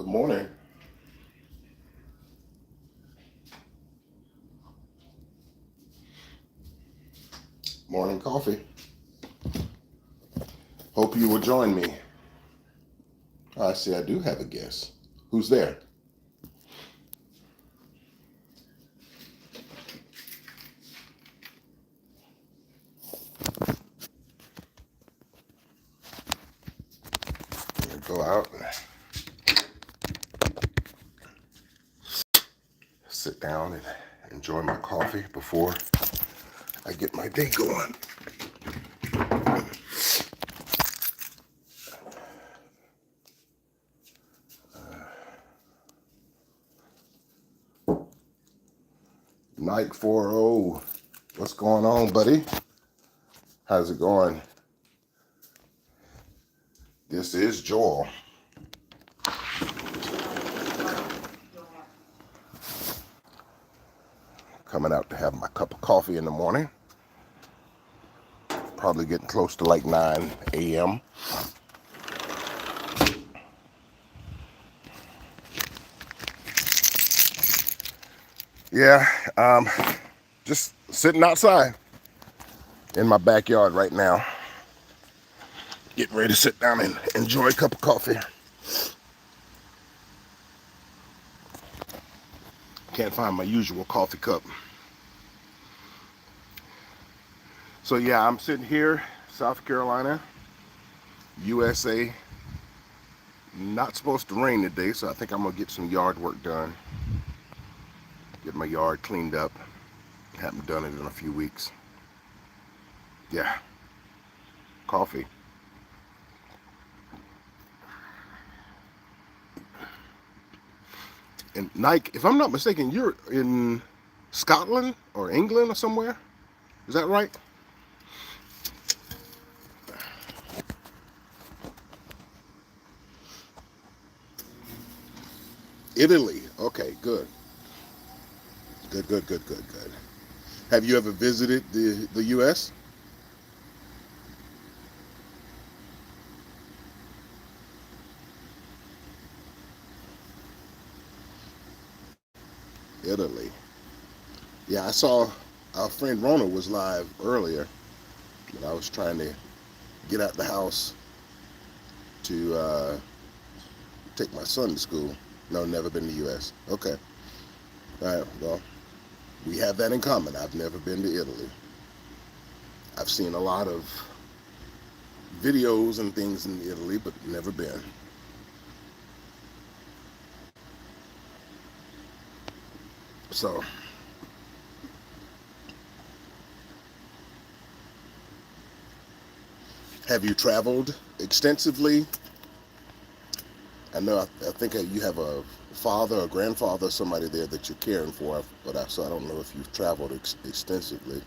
Good morning. Morning coffee. Hope you will join me. I see I do have a guest. Who's there? I'm gonna go out and sit down and enjoy my coffee before I get my day going. Nike 40. What's going on, buddy? How's it going? This is Joel. Coming out to have my cup of coffee in the morning. Probably getting close to like 9 a.m. Yeah, just sitting outside in my backyard right now. Getting ready to sit down and enjoy a cup of coffee. Can't find my usual coffee cup. So yeah, I'm sitting here, South Carolina, USA. Not supposed to rain today, so I think I'm gonna get some yard work done. Get my yard cleaned up. Haven't done it in a few weeks. Yeah, coffee. And Nike, if I'm not mistaken, you're in Scotland or England or somewhere. Is that right? Italy. Okay, good. Good, good, good, good, good. Have you ever visited the U.S.? Italy. Yeah, I saw our friend Rona was live earlier, but I was trying to get out the house to take my son to school. No, never been to the U.S. Okay. All right, well, we have that in common. I've never been to Italy. I've seen a lot of videos and things in Italy, but never been. So, have you traveled extensively? I think you have a father or grandfather, somebody there that you're caring for, but so I don't know if you've traveled extensively.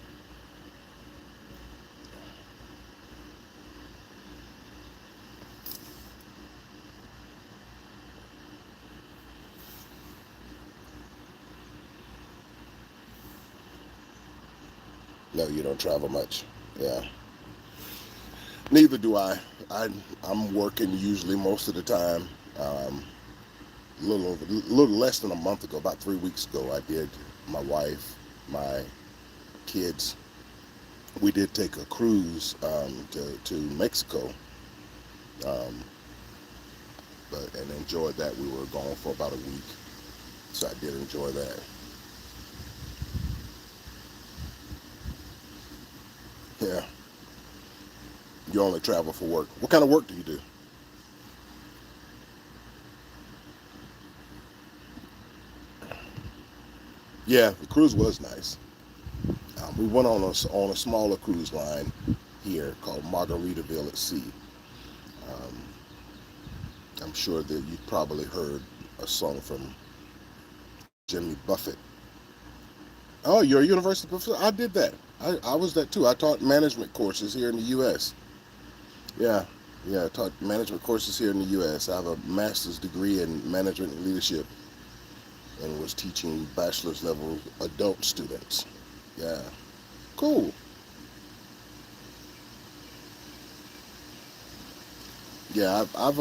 No, you don't travel much. Yeah. Neither do I. I I'm working usually most of the time. A little less than a month ago, about 3 weeks ago, I did. My wife, my kids, we did take a cruise to Mexico, um, but and enjoyed that. We were gone for about a week, so I did enjoy that. Yeah, you only travel for work. What kind of work do you do? Yeah, the cruise was nice. We went on a smaller cruise line here called Margaritaville at Sea. Um, I'm sure that you probably heard a song from Jimmy Buffett. Oh, you're a university professor? I did that. I was that too. I taught management courses here in the U.S. Yeah, yeah, I taught management courses here in the U.S. I have a master's degree in management and leadership and was teaching bachelor's level adult students. Yeah, cool. Yeah, I've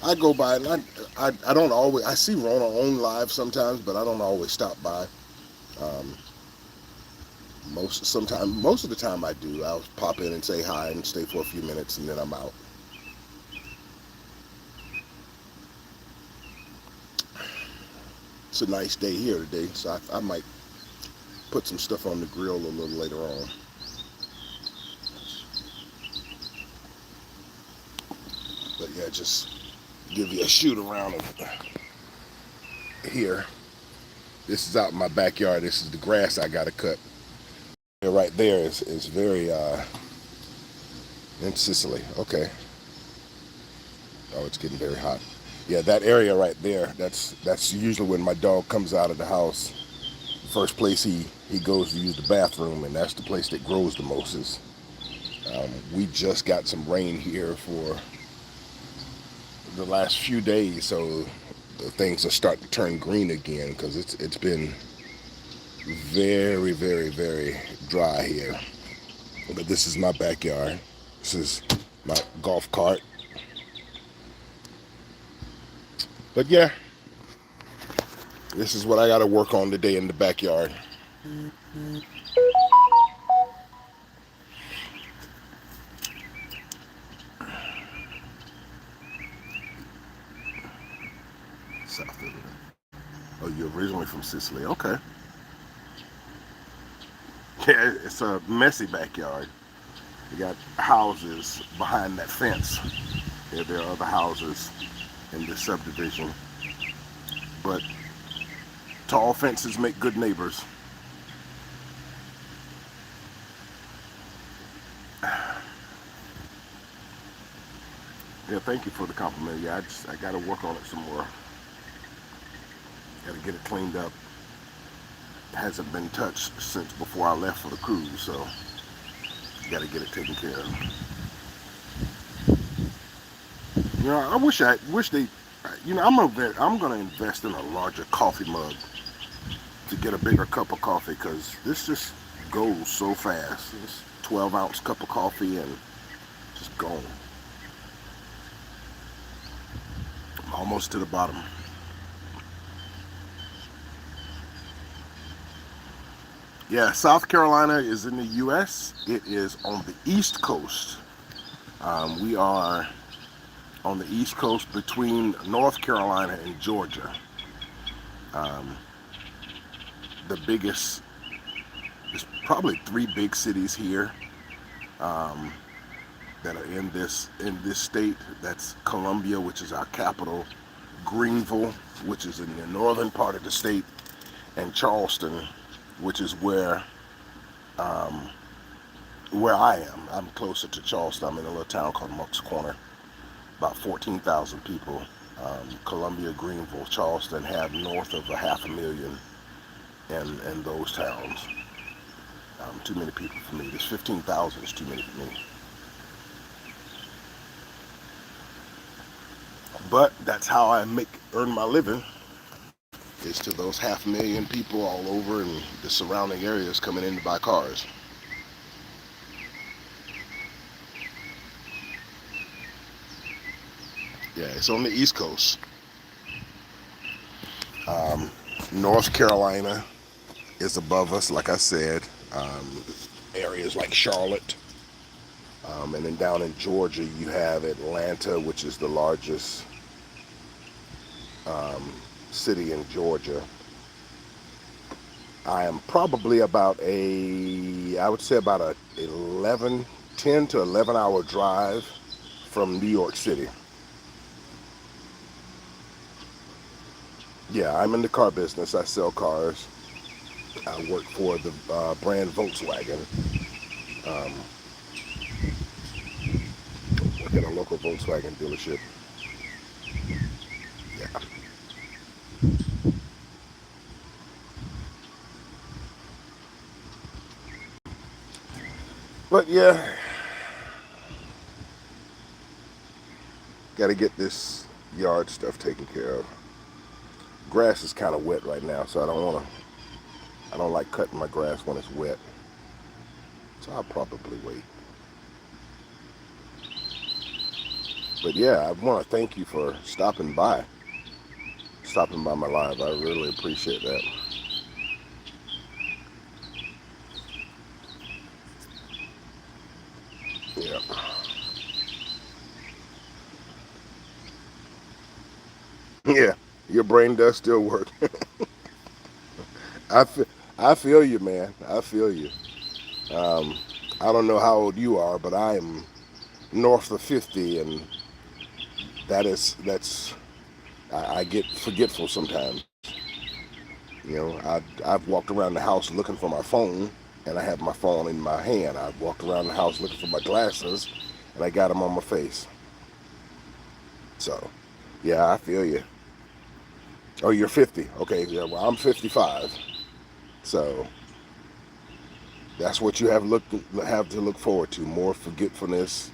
I go by and I don't always, I see Rona on live sometimes, but I don't always stop by. Um, most of the time I do. I'll pop in and say hi and stay for a few minutes and then I'm out. It's a nice day here today, so I might put some stuff on the grill a little later on. But yeah, just give you a shoot around of here. This is out in my backyard. This is the grass I gotta cut. Right there is very in Sicily. Okay. Oh, it's getting very hot. Yeah, that area right there. That's usually when my dog comes out of the house. The first place he goes to use the bathroom, and that's the place that grows the most. We just got some rain here for the last few days, so things are starting to turn green again because it's been very, very, very dry here. But this is my backyard. This is my golf cart. But yeah, this is what I got to work on today in the backyard. South Italy. Oh, you're originally from Sicily. Okay. Yeah, it's a messy backyard. You got houses behind that fence. Yeah, there are other houses in this subdivision. But tall fences make good neighbors. Yeah, thank you for the compliment. Yeah, I got to work on it some more. Got to get it cleaned up. It hasn't been touched since before I left for the cruise, so got to get it taken care of. You know, I wish they. You know, I'm gonna invest in a larger coffee mug to get a bigger cup of coffee because this just goes so fast. This 12-ounce cup of coffee and just gone. I'm almost to the bottom. Yeah, South Carolina is in the U.S. It is on the East Coast. We are on the East Coast between North Carolina and Georgia. The biggest, there's probably 3 big cities here that are in this state. That's Columbia, which is our capital, Greenville, which is in the northern part of the state, and Charleston, which is where I am. I'm closer to Charleston. I'm in a little town called Moncks Corner. About 14,000 people. Columbia, Greenville, Charleston have north of 500,000 in those towns. Too many people for me. This 15,000 is too many for me. But that's how I earn my living, is to those 500,000 people all over and the surrounding areas coming in to buy cars. Yeah, it's on the East Coast. North Carolina is above us, like I said. Areas like Charlotte. And then down in Georgia, you have Atlanta, which is the largest city in Georgia. I am probably I would say about a 10 to 11 hour drive from New York City. Yeah, I'm in the car business. I sell cars. I work for the brand Volkswagen. Work at a local Volkswagen dealership. Yeah. But yeah, got to get this yard stuff taken care of. Grass is kind of wet right now, so I don't like cutting my grass when it's wet. So I'll probably wait. But yeah, I want to thank you for stopping by my live. I really appreciate that. Yeah, yeah. Your brain does still work. I feel, I feel you, man. I feel you. Um, I don't know how old you are, but I am north of 50, and that's I get forgetful sometimes. I've walked around the house looking for my phone, and I have my phone in my hand. I've walked around the house looking for my glasses, and I got them on my face. So, yeah, I feel you. Oh, you're 50. Okay, yeah, well, I'm 55. So that's what you have to look forward to. More forgetfulness,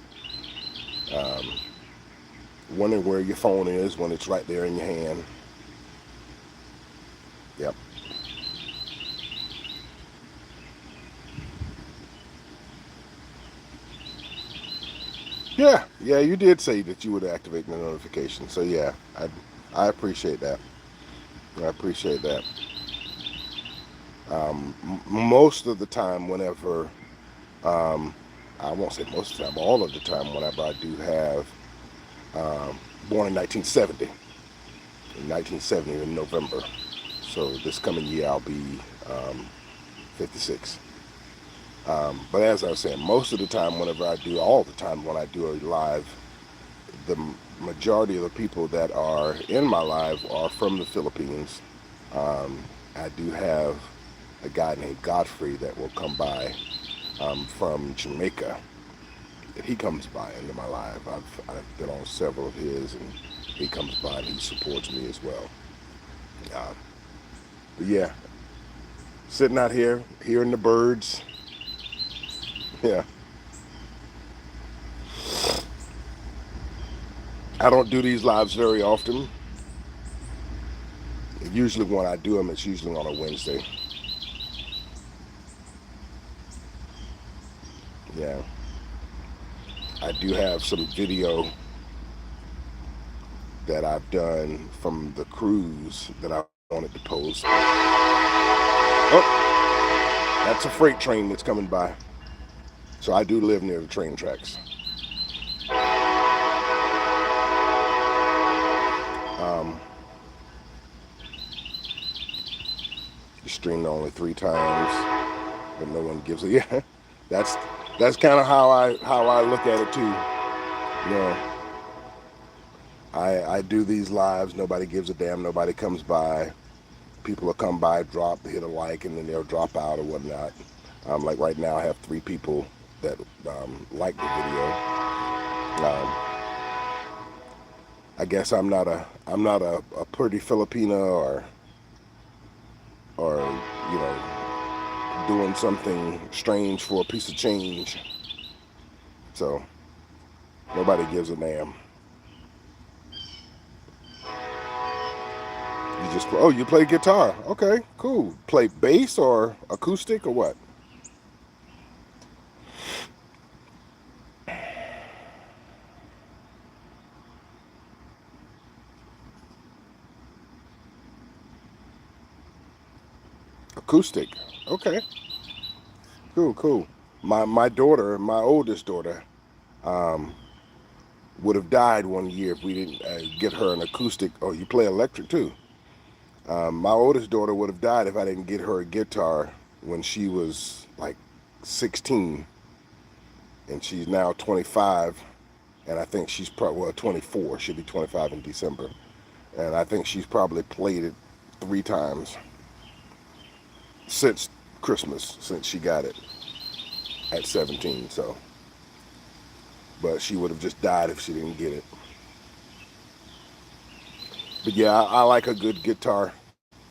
um, wondering where your phone is when it's right there in your hand. Yep. Yeah, yeah, you did say that you would activate the notification. So yeah, I appreciate that. I appreciate that. Most of the time, whenever um, I won't say most of the time, all of the time, whenever I do have born in 1970, in 1970 in November. So this coming year I'll be 56. But as I was saying, most of the time, whenever I do, all the time when I do a live, the majority of the people that are in my live are from the Philippines. Um, I do have a guy named Godfrey that will come by from Jamaica. He comes by into my live. I've been on several of his, and he comes by and he supports me as well. Uh, but yeah, sitting out here, hearing the birds. Yeah, I don't do these lives very often. Usually when I do them, it's usually on a Wednesday. Yeah, I do have some video that I've done from the cruise that I wanted to post. Oh, that's a freight train that's coming by. So I do live near the train tracks. Um, Streamed only 3 times, but no one gives a yeah. That's that's kind of how I look at it too. You know, I do these lives. Nobody gives a damn. Nobody comes by. People will come by, hit a like, and then they'll drop out or whatnot. Like right now, I have 3 people that like the video. I guess I'm not a pretty Filipina or you know doing something strange for a piece of change. So nobody gives a damn. You just oh you play guitar. Okay, cool. Play bass or acoustic or what? Acoustic. Okay, cool, cool. My daughter, my oldest daughter, um, would have died one year if we didn't get her an acoustic. Oh, you play electric too. My oldest daughter would have died if I didn't get her a guitar when she was like 16, and she's now 25, and I think she's probably 24. She'll be 25 in December, and I think she's probably played it 3 times since Christmas, since she got it at 17. So, but she would have just died if she didn't get it. But yeah, I like a good guitar.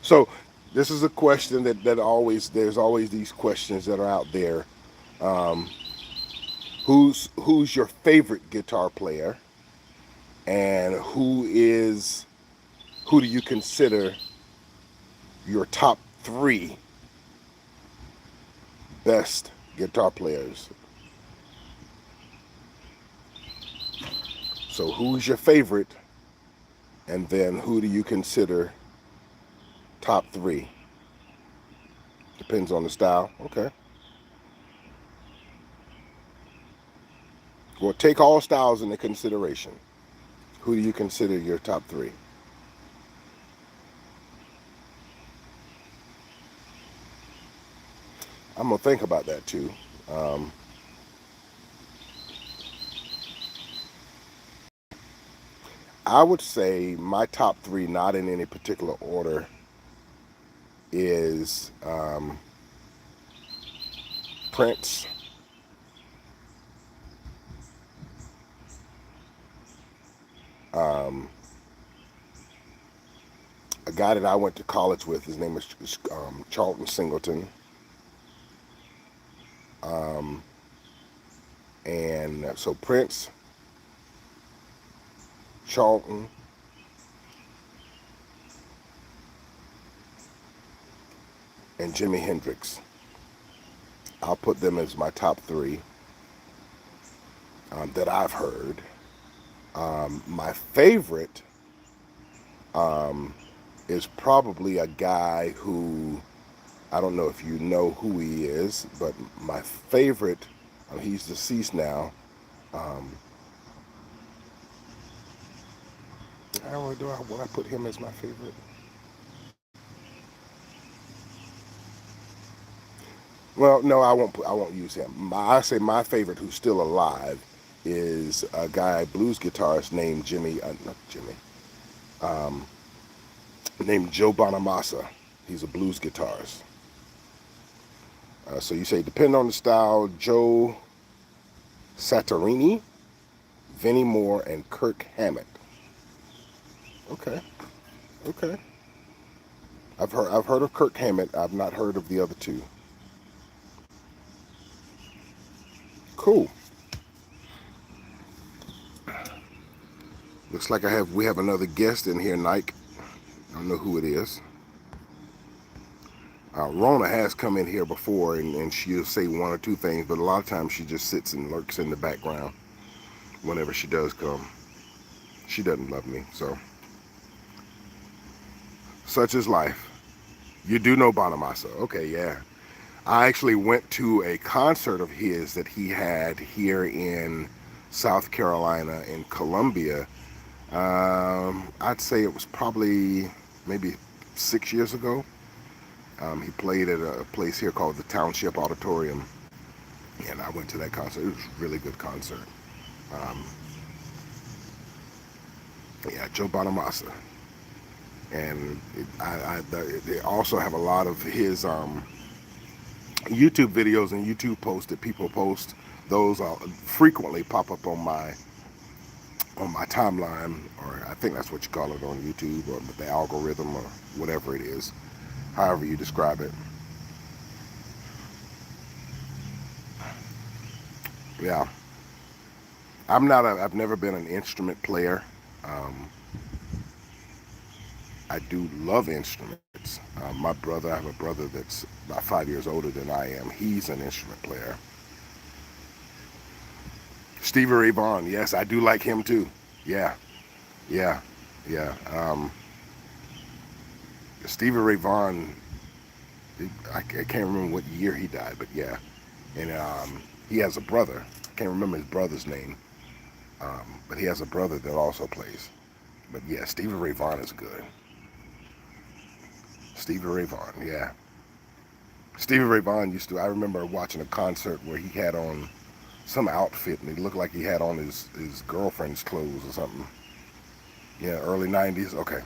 So this is a question that always there's always these questions that are out there. Um, who's your favorite guitar player, and who do you consider your top 3 best guitar players? So who's your favorite, and then who do you consider top three? Depends on the style. Okay. Well, take all styles into consideration. Who do you consider your top three? I'm gonna think about that too. Um, I would say my top three, not in any particular order, is Prince, um, a guy that I went to college with. His name is Charlton Singleton, um, and so Prince, Charlton, and Jimi Hendrix. I'll put them as my top three that I've heard. My favorite um, is probably a guy who, I don't know if you know who he is, but my favorite, he's deceased now. Um, will I put him as my favorite? Well, no, I won't. I won't use him. I say my favorite, who's still alive, is a guy, blues guitarist named not Jimmy, um, named Joe Bonamassa. He's a blues guitarist. So you say, depending on the style, Joe Satarini, Vinnie Moore, and Kirk Hammett. Okay, okay. I've heard of Kirk Hammett. I've not heard of the other two. Cool. Looks like we have another guest in here, Nike. I don't know who it is. Rona has come in here before, and she'll say one or two things, but a lot of times she just sits and lurks in the background whenever she does come. She doesn't love me, so such is life. You do know Bonamassa. Okay, yeah. I actually went to a concert of his that he had here in South Carolina, in Columbia. I'd say it was probably maybe 6 years ago. He played at a place here called the Township Auditorium, and I went to that concert. It was a really good concert. Um, yeah, Joe Bonamassa. And they also have a lot of his YouTube videos and YouTube posts that people post. Those frequently pop up on my timeline, or I think that's what you call it on YouTube, or the algorithm, or whatever it is, however you describe it. Yeah, I've never been an instrument player. Um, I do love instruments. I have a brother that's about 5 years older than I am. He's an instrument player. Stevie Ray Vaughan, yes, I do like him too. Yeah, yeah, yeah. Stevie Ray Vaughan, I can't remember what year he died, but yeah. And he has a brother. I can't remember his brother's name, but he has a brother that also plays. But yeah, Stevie Ray Vaughan is good. Stevie Ray Vaughan, yeah. Stevie Ray Vaughan I remember watching a concert where he had on some outfit, and it looked like he had on his girlfriend's clothes or something. Yeah, early 90s. Okay.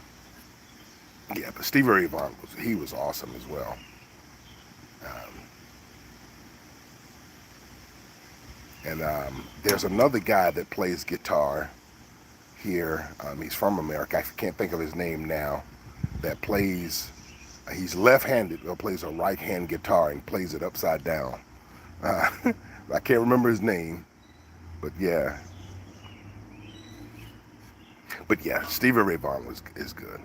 Yeah, but Stevie Ray Vaughan was awesome as well. Um, and there's another guy that plays guitar here. He's from America. I can't think of his name now. That plays. He's left-handed, or plays a right-hand guitar and plays it upside down. Uh, I can't remember his name, but yeah. But yeah, Stevie Ray Vaughan is good.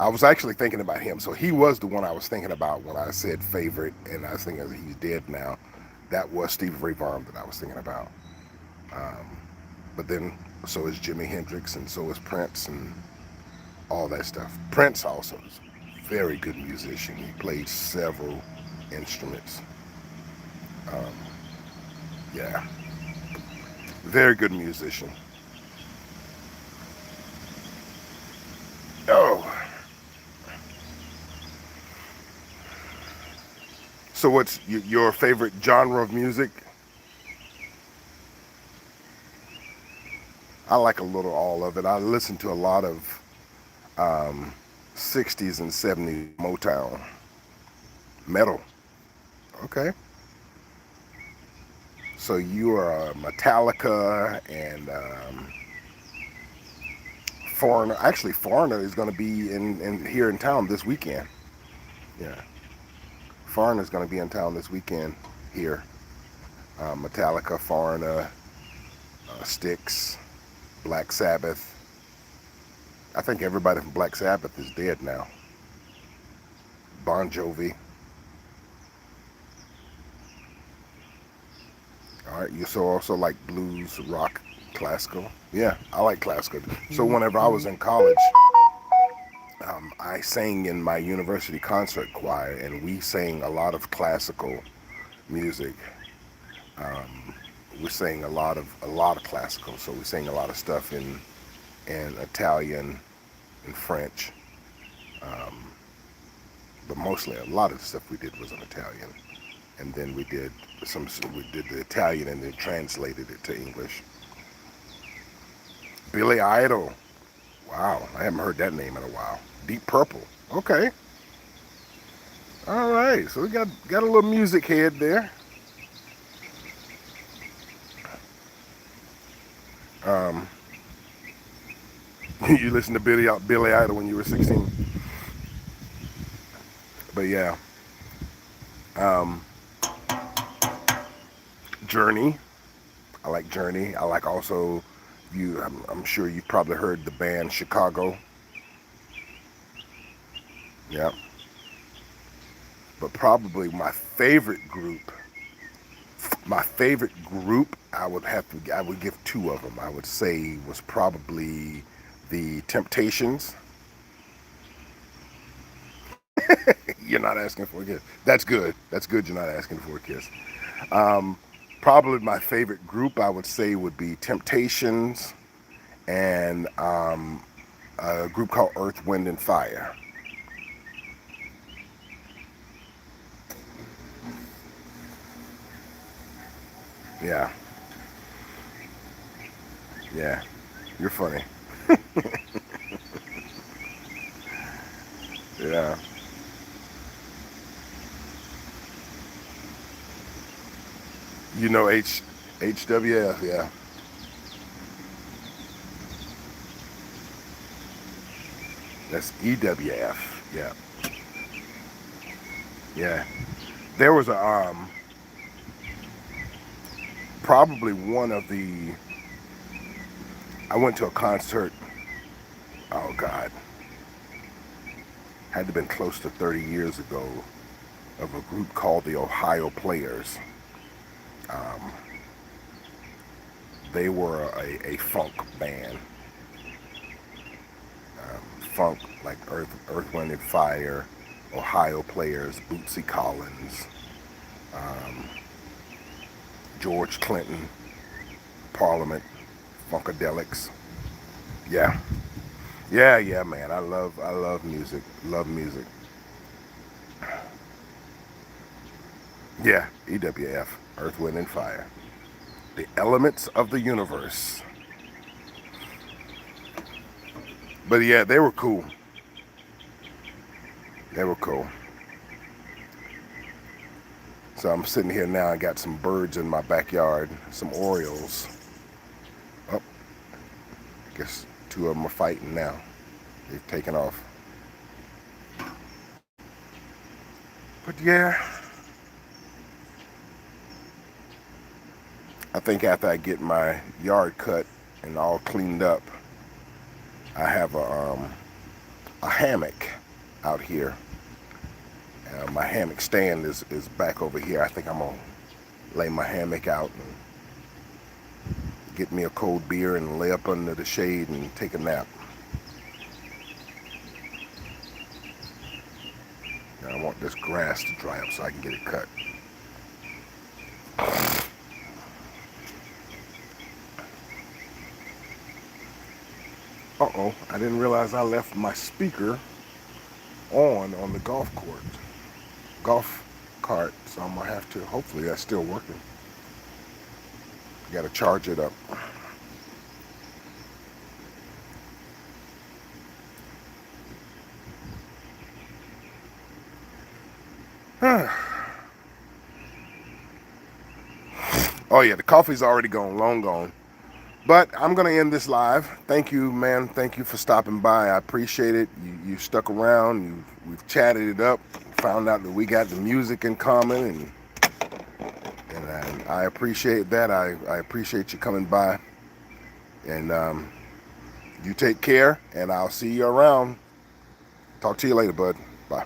I was actually thinking about him. So he was the one I was thinking about when I said favorite, and I was thinking he's dead now. That was Stevie Ray Vaughan that I was thinking about. But then So is Jimi Hendrix, and so is Prince, and all that stuff. Prince also is a very good musician. He played several instruments. Um, yeah, very good musician. Oh, so what's your favorite genre of music? I like a little all of it. I listen to a lot of um, 60s and 70s Motown metal. Okay. So you are Metallica and Foreigner. Actually, Foreigner is going to be in here in town this weekend. Yeah, Foreigner is going to be in town this weekend here. Metallica, Foreigner, Styx, Black Sabbath. I think everybody from Black Sabbath is dead now. Bon Jovi. All right, you so also like blues, rock, classical. Yeah, I like classical. So whenever I was in college, I sang in my university concert choir, and we sang a lot of classical music. Um, we sang a lot of classical. So we sang a lot of stuff in Italian and French, um, but mostly a lot of the stuff we did was in Italian. And then we did the Italian and then translated it to English. Billy Idol. Wow, I haven't heard that name in a while. Deep Purple. Okay. All right. So we got a little music head there. Um, you listened to Billy Idol when you were 16. But yeah. Um, Journey. I like Journey. I like also I'm sure you've probably heard the band Chicago. Yeah. But probably my favorite group, I would give two of them. I would say was probably the Temptations. You're not asking for a kiss. That's good. That's good. You're not asking for a kiss. Um, Probably my favorite group, I would say, would be Temptations and a group called Earth, Wind, and Fire. Yeah, yeah. You're funny. Yeah. You know HWF, yeah. That's EWF. Yeah. Yeah. There was a probably one of the I went to a concert, oh God, had to been close to 30 years ago, of a group called the Ohio Players. Um, they were a funk band. Funk like Earth, Wind and Fire, Ohio Players, Bootsy Collins, um, George Clinton, Parliament, Funkadelics. Yeah, yeah, man. I love music. Love music. Yeah, EWF, Earth, Wind and Fire. The elements of the universe. But yeah, they were cool. They were cool. So I'm sitting here now. I got some birds in my backyard, some Orioles. Oh, I guess two of them are fighting now. They've taken off. But yeah, I think after I get my yard cut and all cleaned up, I have a hammock out here. My hammock stand is back over here. I think I'm gonna lay my hammock out and get me a cold beer and lay up under the shade and take a nap. Now I want this grass to dry up so I can get it cut. Uh-oh, I didn't realize I left my speaker on the golf cart, so I'm gonna have to, hopefully that's still working. Gotta charge it up. Oh yeah, the coffee's already gone, long gone. But I'm gonna end this live. Thank you, man. Thank you for stopping by. I appreciate it. You stuck around. We've chatted it up. Found out that we got the music in common, and I appreciate that. I appreciate you coming by. And you take care, and I'll see you around. Talk to you later, bud. Bye.